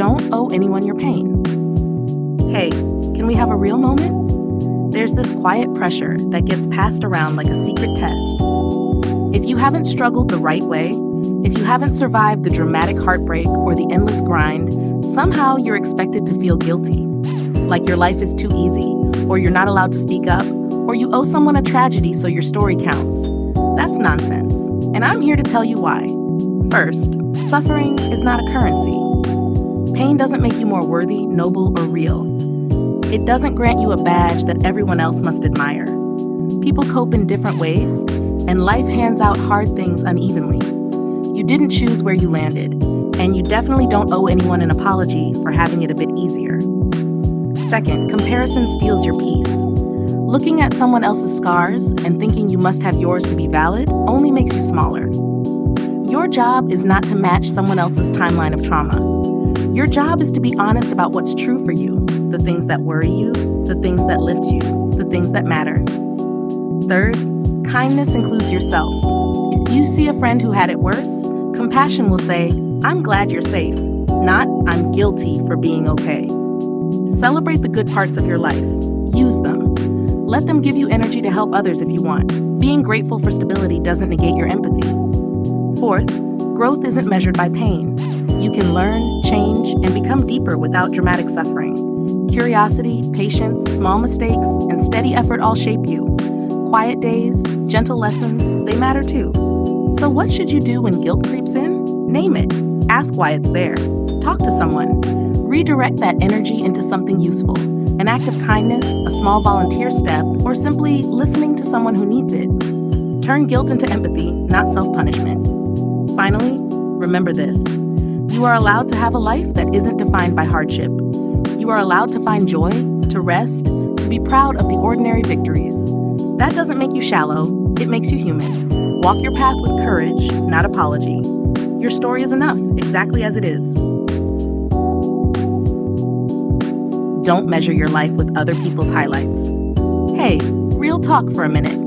don't owe anyone your pain. Hey, can we have a real moment? There's this quiet pressure that gets passed around like a secret test. If you haven't struggled the right way, if you haven't survived the dramatic heartbreak or the endless grind, somehow you're expected to feel guilty. Like your life is too easy, or you're not allowed to speak up, or you owe someone a tragedy so your story counts. That's nonsense, and I'm here to tell you why. First, suffering is not a currency. Pain doesn't make you more worthy, noble, or real. It doesn't grant you a badge that everyone else must admire. People cope in different ways, and life hands out hard things unevenly. You didn't choose where you landed, and you definitely don't owe anyone an apology for having it a bit easier. Second, comparison steals your peace. Looking at someone else's scars and thinking you must have yours to be valid only makes you smaller. Your job is not to match someone else's timeline of trauma. Your job is to be honest about what's true for you, the things that worry you, the things that lift you, the things that matter. Third, kindness includes yourself. If you see a friend who had it worse, compassion will say, "I'm glad you're safe," not "I'm guilty for being okay." Celebrate the good parts of your life. Use them. Let them give you energy to help others if you want. Being grateful for stability doesn't negate your empathy. Fourth, growth isn't measured by pain. You can learn, change, and become deeper without dramatic suffering. Curiosity, patience, small mistakes, and steady effort all shape you. Quiet days, gentle lessons, they matter too. So what should you do when guilt creeps in? Name it. Ask why it's there. Talk to someone. Redirect that energy into something useful. An act of kindness, a small volunteer step, or simply listening to someone who needs it. Turn guilt into empathy, not self-punishment. Finally, remember this. You are allowed to have a life that isn't defined by hardship. You are allowed to find joy, to rest, to be proud of the ordinary victories. That doesn't make you shallow, it makes you human. Walk your path with courage, not apology. Your story is enough, exactly as it is. Don't measure your life with other people's highlights. Hey, real talk for a minute.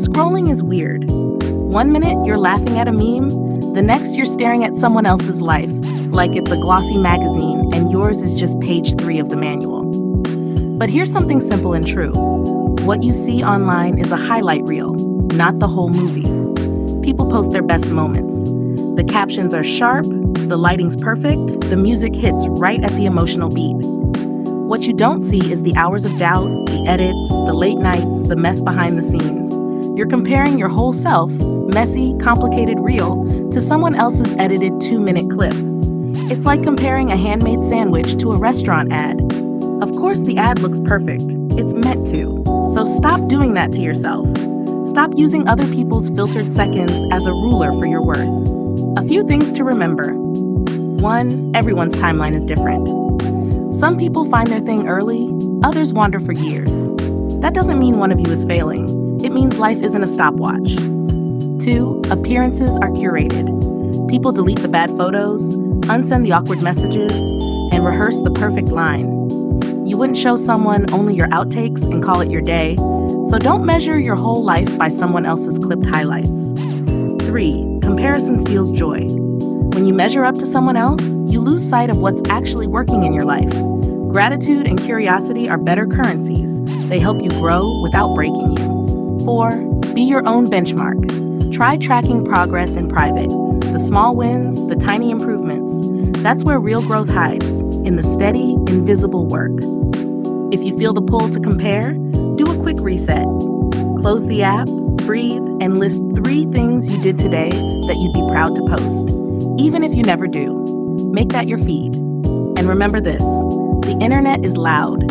Scrolling is weird. 1 minute you're laughing at a meme, the next you're staring at someone else's life like it's a glossy magazine and yours is just page 3 of the manual. But here's something simple and true. What you see online is a highlight reel, not the whole movie. People post their best moments. The captions are sharp, the lighting's perfect, the music hits right at the emotional beat. What you don't see is the hours of doubt, the edits, the late nights, the mess behind the scenes. You're comparing your whole self, messy, complicated reel, to someone else's edited 2-minute clip. It's like comparing a handmade sandwich to a restaurant ad. Of course the ad looks perfect. It's meant to. So stop doing that to yourself. Stop using other people's filtered seconds as a ruler for your worth. A few things to remember. 1, everyone's timeline is different. Some people find their thing early, others wander for years. That doesn't mean one of you is failing. It means life isn't a stopwatch. 2, appearances are curated. People delete the bad photos, unsend the awkward messages, and rehearse the perfect line. You wouldn't show someone only your outtakes and call it your day, so don't measure your whole life by someone else's clipped highlights. 3, comparison steals joy. When you measure up to someone else, you lose sight of what's actually working in your life. Gratitude and curiosity are better currencies. They help you grow without breaking you. 4, be your own benchmark. Try tracking progress in private. The small wins, the tiny improvements. That's where real growth hides, in the steady, invisible work. If you feel the pull to compare, do a quick reset. Close the app, breathe, and list 3 things you did today that you'd be proud to post. Even if you never do, make that your feed. And remember this, the internet is loud,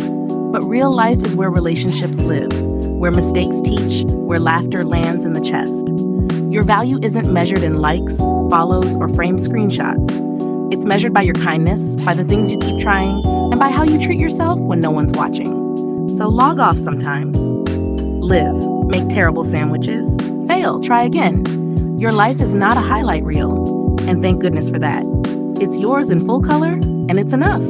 but real life is where relationships live, where mistakes teach, where laughter lands in the chest. Your value isn't measured in likes, follows, or framed screenshots. It's measured by your kindness, by the things you keep trying, and by how you treat yourself when no one's watching. So log off sometimes. Live, make terrible sandwiches, fail, try again. Your life is not a highlight reel. And thank goodness for that. It's yours in full color, and it's enough.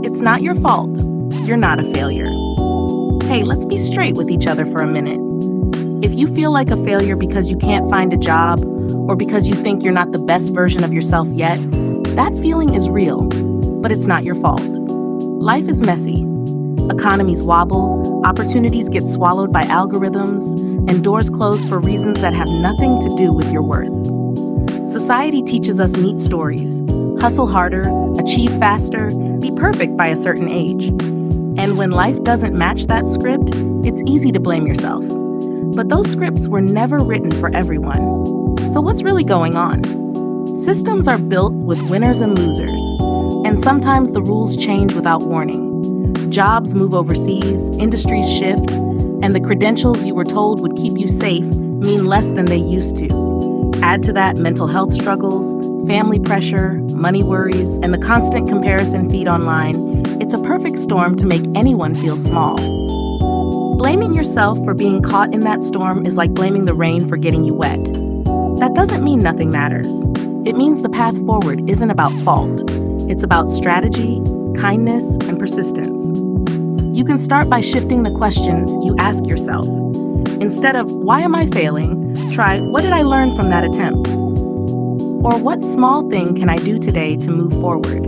It's not your fault. You're not a failure. Hey, let's be straight with each other for a minute. If you feel like a failure because you can't find a job, or because you think you're not the best version of yourself yet, that feeling is real, but it's not your fault. Life is messy. Economies wobble, opportunities get swallowed by algorithms, and doors close for reasons that have nothing to do with your worth. Society teaches us neat stories: hustle harder, achieve faster, be perfect by a certain age. And when life doesn't match that script, it's easy to blame yourself. But those scripts were never written for everyone. So what's really going on? Systems are built with winners and losers, and sometimes the rules change without warning. Jobs move overseas, industries shift, and the credentials you were told would keep you safe mean less than they used to. Add to that mental health struggles, family pressure, money worries, and the constant comparison feed online. It's a perfect storm to make anyone feel small. Blaming yourself for being caught in that storm is like blaming the rain for getting you wet. That doesn't mean nothing matters. It means the path forward isn't about fault. It's about strategy, kindness, and persistence. You can start by shifting the questions you ask yourself. Instead of, why am I failing? Try, what did I learn from that attempt? Or what small thing can I do today to move forward?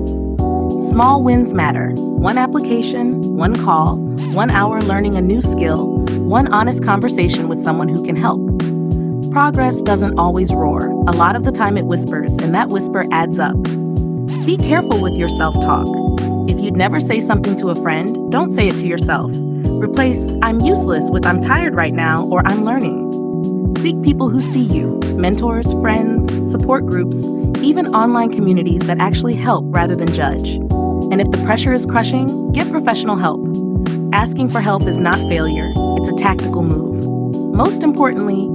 Small wins matter. One application, one call, 1 hour learning a new skill, one honest conversation with someone who can help. Progress doesn't always roar. A lot of the time it whispers, and that whisper adds up. Be careful with your self-talk. If you'd never say something to a friend, don't say it to yourself. Replace "I'm useless" with "I'm tired right now" or "I'm learning." Seek people who see you, mentors, friends, support groups, even online communities that actually help rather than judge. And if the pressure is crushing, get professional help. Asking for help is not failure, it's a tactical move. Most importantly,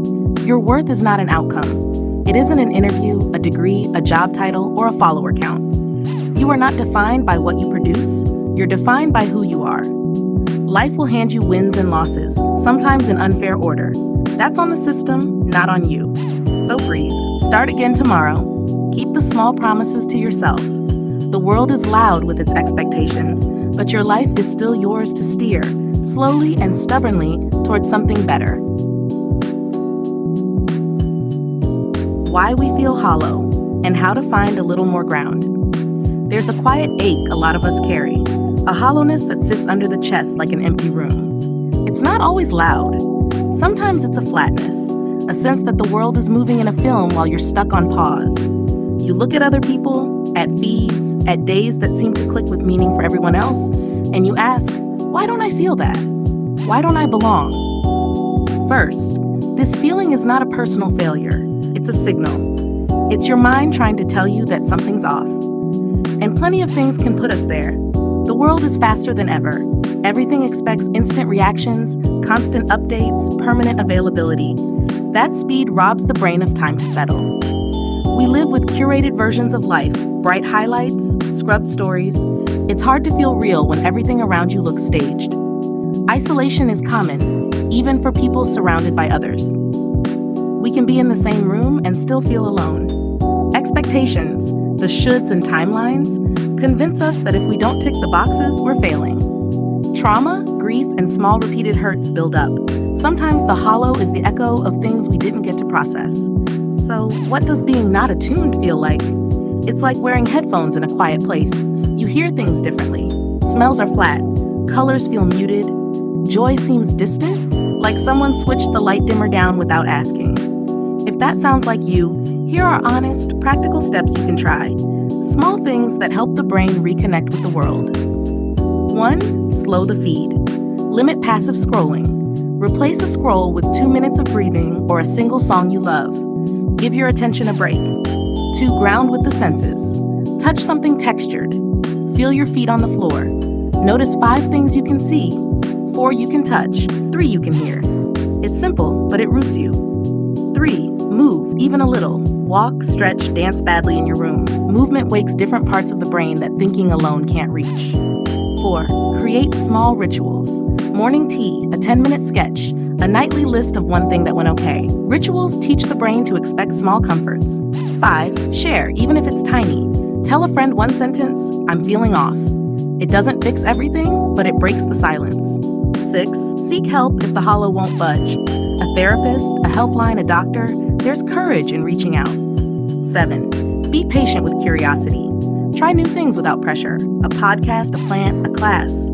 your worth is not an outcome. It isn't an interview, a degree, a job title, or a follower count. You are not defined by what you produce, you're defined by who you are. Life will hand you wins and losses, sometimes in unfair order. That's on the system, not on you. So breathe. Start again tomorrow. Keep the small promises to yourself. The world is loud with its expectations, but your life is still yours to steer, slowly and stubbornly, towards something better. Why we feel hollow, and how to find a little more ground. There's a quiet ache a lot of us carry, a hollowness that sits under the chest like an empty room. It's not always loud. Sometimes it's a flatness, a sense that the world is moving in a film while you're stuck on pause. You look at other people, at feeds, at days that seem to click with meaning for everyone else, and you ask, why don't I feel that? Why don't I belong? First, this feeling is not a personal failure. It's a signal. It's your mind trying to tell you that something's off. And plenty of things can put us there. The world is faster than ever. Everything expects instant reactions, constant updates, permanent availability. That speed robs the brain of time to settle. We live with curated versions of life, bright highlights, scrubbed stories. It's hard to feel real when everything around you looks staged. Isolation is common, even for people surrounded by others. We can be in the same room and still feel alone. Expectations, the shoulds and timelines, convince us that if we don't tick the boxes, we're failing. Trauma, grief, and small repeated hurts build up. Sometimes the hollow is the echo of things we didn't get to process. So, what does being not attuned feel like? It's like wearing headphones in a quiet place. You hear things differently. Smells are flat. Colors feel muted. Joy seems distant, like someone switched the light dimmer down without asking. If that sounds like you, here are honest, practical steps you can try. Small things that help the brain reconnect with the world. 1. Slow the feed. Limit passive scrolling. Replace a scroll with 2 minutes of breathing or a single song you love. Give your attention a break. 2. Ground with the senses. Touch something textured. Feel your feet on the floor. Notice 5 things you can see, 4 you can touch, 3 you can hear. It's simple, but it roots you. 3. Move, even a little. Walk, stretch, dance badly in your room. Movement wakes different parts of the brain that thinking alone can't reach. 4. Create small rituals. Morning tea, a 10-minute sketch, a nightly list of one thing that went okay. Rituals teach the brain to expect small comforts. 5. Share, even if it's tiny. Tell a friend one sentence, "I'm feeling off." It doesn't fix everything, but it breaks the silence. 6. Seek help if the hollow won't budge. a therapist, a helpline, a doctor, there's courage in reaching out. 7. Be patient with curiosity. Try new things without pressure. A podcast, a plant, a class.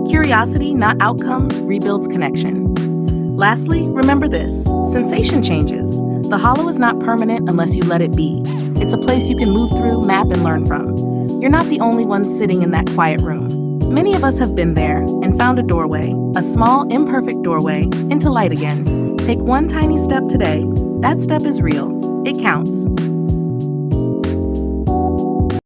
Curiosity, not outcomes, rebuilds connection. Lastly, remember this. Sensation changes. The hollow is not permanent unless you let it be. It's a place you can move through, map, and learn from. You're not the only one sitting in that quiet room. Many of us have been there and found a doorway, a small, imperfect doorway, into light again. Take one tiny step today. That step is real. It counts.